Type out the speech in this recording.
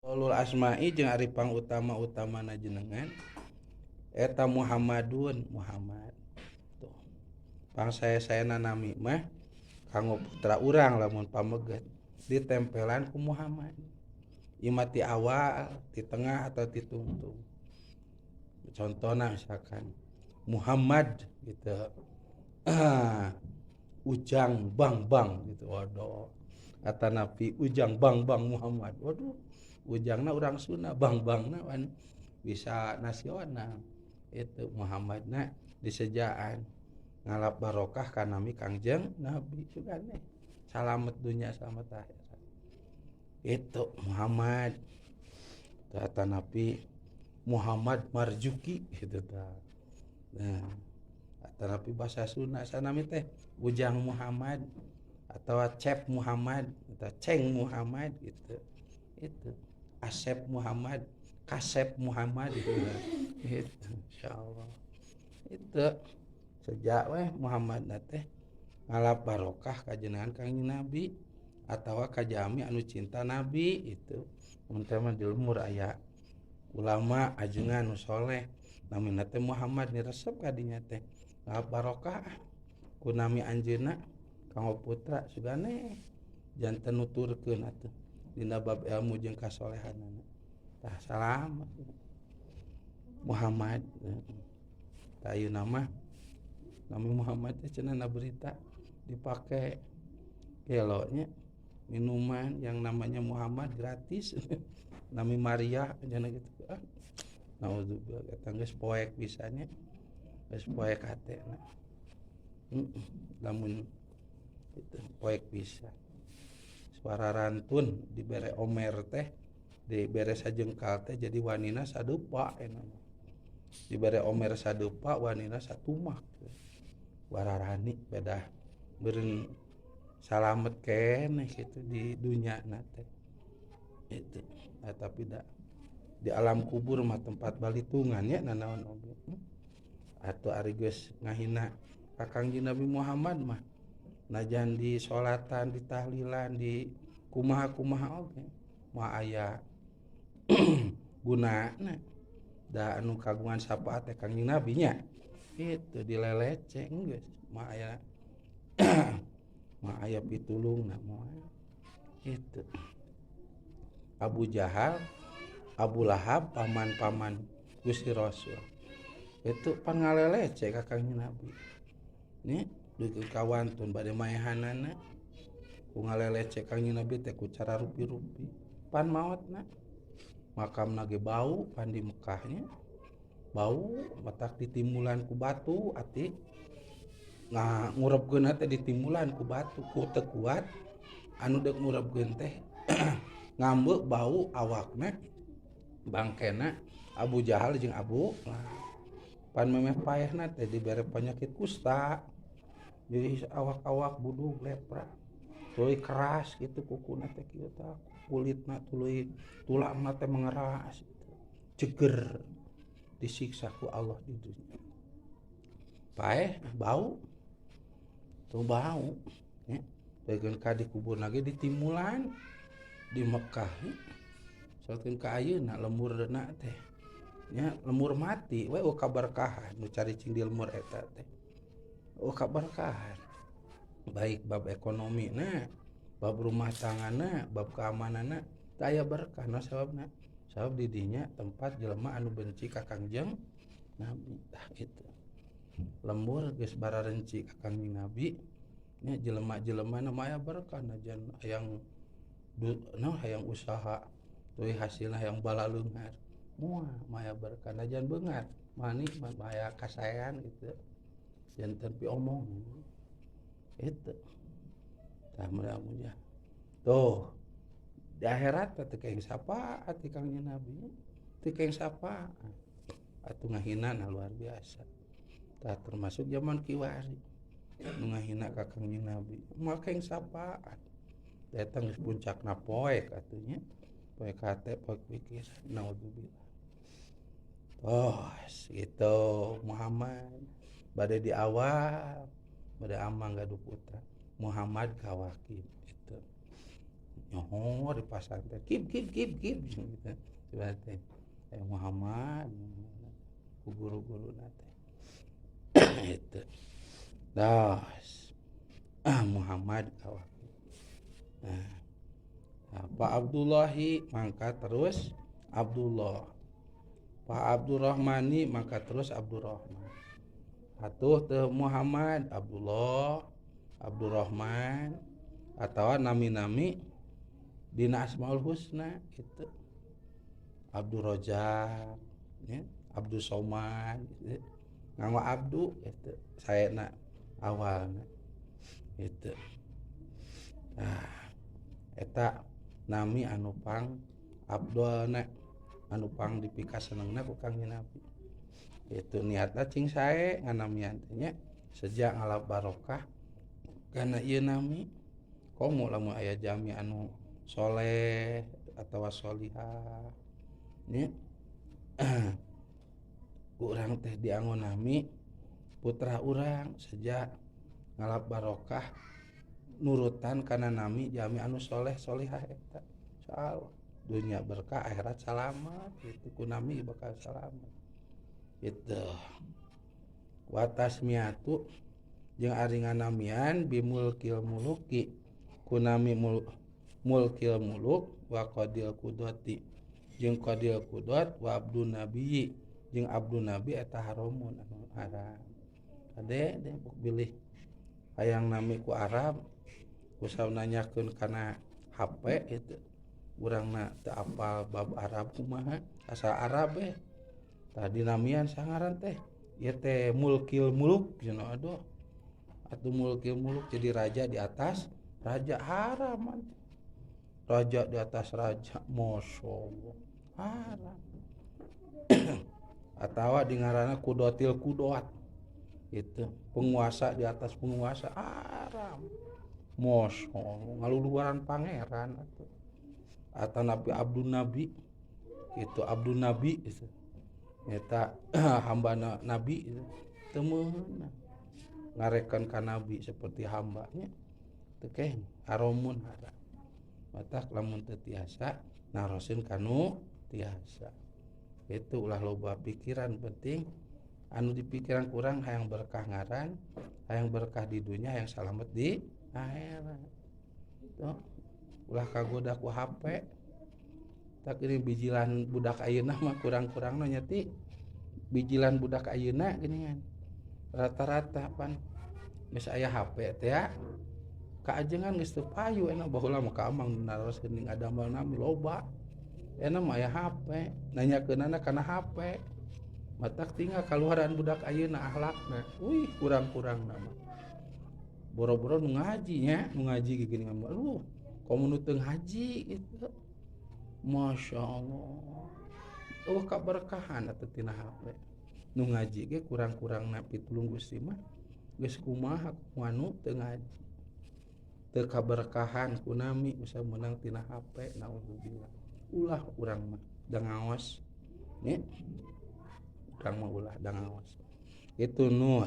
Ulul asma'i jeung ari pangutama-utamana jenengan eta Muhammadun Muhammad. Tuh. Pangsae-saena nami mah kanggo putra urang lamun pameget ditempelan ku Muhammad. Imati awal, di tengah atau di tungtung. Contohna misalkan Muhammad gitu. Ujang bang bang gitu. Waduh. Kata Nabi ujang bang bang Muhammad. Waduh. Ujangna orang Sunda, bang bangna wan bisa nasional. Itu Muhammadna disejaan ngalap barokah kanami Kangjeng Nabi sugane. Salamet dunia selamat akhirat. Itu Muhammad. Kata Nabi Muhammad Marjuki gitu ta. Nah, kata Nabi bahasa Sunda sanami teh Ujang Muhammad atau Cep Muhammad atau Ceng Muhammad gitu. Itu Asep Muhammad, Kasep Muhammad gitu. Gitu, insyaallah. Itu sejak weh Muhammad teh ngalap barokah ka jenengan Kangjeng Nabi atawa ka jami anu cinta Nabi itu. Mun teh mah di lumur aya ulama ajengan nu soleh namina teh Muhammad niresep ka dinya teh ngalap barokah ku nami anjeunna kanggo putra sugane janten nuturkeun atuh dina bab ilmu jeung kasolehanana. Tah salamet Muhammad. Tah ayeuna mah nami Muhammad teh cenah berita dipake gelonya minuman yang namanya Muhammad gratis. Nami Maria cenah gitu. Naudzubillah eta geus poek pisanya. Geus poek hatena. Lamun itu poek pisan. Suara rantun dibere omer teh dibere sajengkal teh jadi wanina sadupa enana. Dibere omer sadupa wanina satumak. Wararani beda beureun salamet keneh kitu di dunya na teh. Itu tapi da di alam kubur mah tempat balitungan ya nanaon oge. Atuh ari geus ngahina ka Kangjeng Nabi Muhammad mah najan di sholatan, di tahlilan, di kumaha-kumaha oge moal aya gunana da anu kagungan syafaat teh Kangjeng Nabi nya itu dilelece geus moal aya moal aya pitulungna moal itu. Abu Jahal, Abu Lahab paman-paman Gusti Rasul itu pan ngalelece ka Kangjeng Nabi nya dugi kawantun bade maehanana ku ngalelece Kangjeng Nabi teh ku cara rupi-rupi pan maotna makamna ge bau pan di Mekahnya bau matak ditimulan ku batu ati ngurebkeun teh ditimulan ku batu ku teu kuat anu deuk ngurebkeun teh ngambek bau awakna bangkena Abu Jahal jeung Abu pan memeh paehna teh dibere penyakit kusta jadi awak-awak budug lepra tuluy keras gitu kukuna teh kieu tah kulitna tuluy tulangna teh mengeras ceger disiksa ku Allah di dunia paeh bau tuh bau nya degeun ka dikubur lagi di timulan di Mekah saking ka ayeuna lemurna teh nya lemur mati we kaberkahan nu caricing di lemur eta teh kaberkahan baik bab ekonomina bab rumah tanggana bab keamananna teu aya berkah na sababna sabab di dinya tempat jelema anu benci ka Kangjeng Nabi. Tah itu lembur geus bararenci ka Kangjeng Nabi nya jelema-jelema mah aya berkah najan hayang usaha tuluy hasilna hayang balaleungar moal maya berkah najan beungat mani maya kasaean gitu janten pi omong itu tah mudah-mudahan tuh di akhirat teh keeng sapaat ti Kangjeng Nabi teu keeng sapaat atuh ngahinana luar biasa tah termasuk zaman kiwari nu ngahina ka Kangjeng Nabi moal keeng sapaat datang geus puncakna poek atunya poek hate poek pikir naudzubillah. Oh gitu Muhammad bade di awal bade amang gaduh putra Muhammad kawakib itu nyohor di pasar teh kip gitu coba teh Muhammad ku guru-guru teh itu das Muhammad kawan Pak Abdullahi mangka terus Abdullah Pak Abdurrahmani maka terus Abdurrahman atuh teh Muhammad Abdullah Abdurrahman atau nami-nami dina Asmaul Husna gitu Abdul Rojak ya Abdul Somad gitu. Nganggo Abdu gitu saena awalna gitu eta nami anu pang Abdulna anu pang dipikas senengna ku Kangjeng Nabi itu niatna cing sae nganamian teh nya sejak ngalap barokah kana ieu nami komo lamun aya jami anu soleh atawa solihah nya urang teh diangon nami putra urang sejak ngalap barokah nurutan kana nami jami anu soleh solihah eta insyaallah dunia berkah akhirat selamat itu kunami bakal selamat itu watasmiatu jeung ari nganamian bimulkil muluki kunami mulkil muluk wa qadil qudati jeung qadil qudat wa abdun nabi jeung abdun nabi eta haramun anu haram ade buk bilih hayang nami ku Arab kusau nanyakeun kana HP itu urangna teu apal bab Arab kumaha asa Arab tadi namian sangaran teh ieu teh mulkil muluk cenah aduh atuh mulkil muluk jadi raja di atas raja haram raja di atas raja masyaallah haram atawa di ngaranna kudotil kudot itu penguasa di atas penguasa haram masyaallah ngaluluaran pangeran atuh atau Nabi Abdul Nabi itu Abdul Nabi itu eta hamba Nabi itu temeuna ngarekan ka Nabi seperti hambanya teu keh haramun haram matak lamun teu tiasa narosin kanu tiasa itu ulah loba pikiran penting anu dipikiran kurang hayang berkah ngaran hayang berkah di dunia hayang selamat di akhirat tuh ulah kagoda ku HP tak ini bijilan budak ayeuna mah kurang-kurangna nya ti bijilan budak ayeuna geuningan rata-rata pan geus aya HP teh ya kaajengan geus teu payu enak baheula mah ka amang naros geuning adamal nami loba enak mah aya HP nanyakeunana kana HP matak tinggal kaluaran budak ayeuna akhlakna kurang-kurangna mah boro-boro nu ngaji nya nu ngaji geuningan mah komo nu teu ngaji gitu masyaallah kaberkahan atuh tina HP nu ngaji ge kurang-kurangna pitulung Gusti mah geus kumaha ku anu teu ngaji teu kaberkahan ku nami bisa menang tina HP naudzubillah ulah urang mah da ngaos nya urang mah ulah da ngaos itu nu